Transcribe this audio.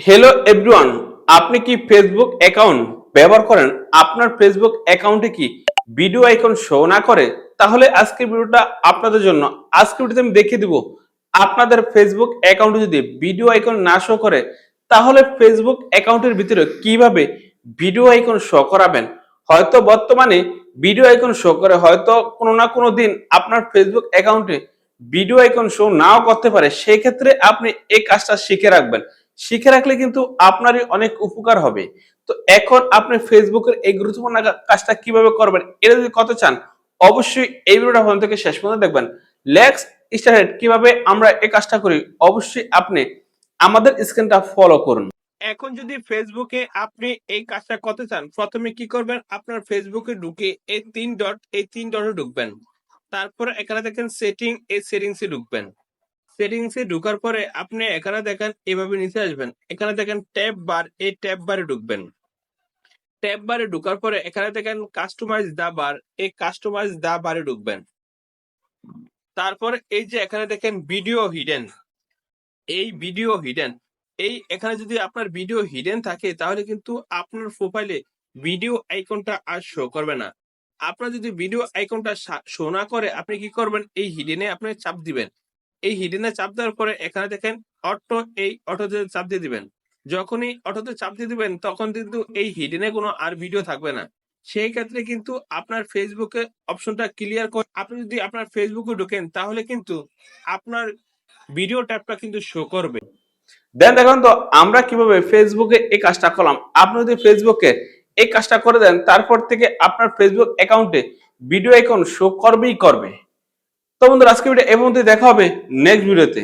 Hello everyone, আপনি কি Facebook account ব্যবহার করেন? আপনার ফেসবুক অ্যাকাউন্টে কি ভিডিও আইকন শো না করে? তাহলে আজকের ভিডিওটা আপনাদের জন্য। আজকের ভিডিওতে আমি দেখিয়ে দিব আপনাদের ফেসবুক অ্যাকাউন্টে যদি ভিডিও আইকন না শো করে তাহলে ফেসবুক অ্যাকাউন্টের ভিতরে কিভাবে ভিডিও আইকন শো করাবেন। হয়তো বর্তমানে ভিডিও আইকন শো করে, হয়তো কোনো না কোনো দিন আপনার ফেসবুক অ্যাকাউন্টে ভিডিও আইকন শো নাও করতে পারে। সেই ক্ষেত্রে আপনি এই কাজটা শিখে রাখবেন। শিখে রাখলে কিন্তু আপনারই অনেক উপকার হবে। তো এখন আপনি ফেসবুকের এই গুরুত্বপূর্ণ কাজটা কিভাবে করবেন এটা যদি করতে চান, অবশ্যই এই ভিডিওটা প্রথম থেকে শেষ পর্যন্ত দেখবেন। Let's start. কিভাবে আমরা এই কাজটা করি, অবশ্যই আপনি আমাদের স্ক্রিনটা ফলো করুন। এখন যদি ফেসবুকে আপনি এই কাজটা করতে চান, প্রথমে কি করবেন, আপনার ফেসবুকে ঢুকে এই তিন ডটে ঢুকবেন। তারপর এখানে দেখেন সেটিং, এই সেটিংসে ঢুকবেন। সেটিংসে ঢোকার পরে আপনি এখানে দেখেন এভাবে নিচে আসবেন। এখানে দেখেন ট্যাব বার, এই ট্যাব বারে ঢুকবেন। ট্যাব বারে ঢোকার পরে এখানে দেখেন কাস্টমাইজ দা বার, এই কাস্টমাইজ দা বারে ঢুকবেন। তারপর এই যে এখানে দেখেন ভিডিও হিডেন, এই ভিডিও হিডেন, এই এখানে যদি আপনার ভিডিও হিডেন থাকে তাহলে কিন্তু আপনার প্রোফাইলে ভিডিও আইকনটা আর শো করবে না। আপনার যদি ভিডিও আইকনটা শো না করে আপনি কি করবেন, এই হিডেনে আপনি চাপ দিবেন। এই হিডেনে চাপ দেওয়ার পরে এখানে দেখেন অটো, এই অটোতে চাপ দিয়ে দিবেন। যখনই অটোতে চাপ দিয়ে দিবেন তখন কিন্তু এই হিডেনে কোনো আর ভিডিও থাকবে না। সেই ক্ষেত্রে কিন্তু আপনার ফেসবুকে অপশনটা ক্লিয়ার করে আপনি যদি আপনার ফেসবুকে ঢোকেন তাহলে কিন্তু আপনার ভিডিও ট্যাবটা কিন্তু শো করবে। দেন দেখুন তো আমরা কিভাবে ফেসবুকে এই কাজটা করলাম। আপনি যদি ফেসবুকে এই কাজটা করে দেন তারপর থেকে আপনার ফেসবুক অ্যাকাউন্টে ভিডিও আইকন শো করবেই করবে। তো বন্ধুরা, আজকে ভিডিও এই পর্যন্ত, দেখা হবে নেক্সট ভিডিওতে।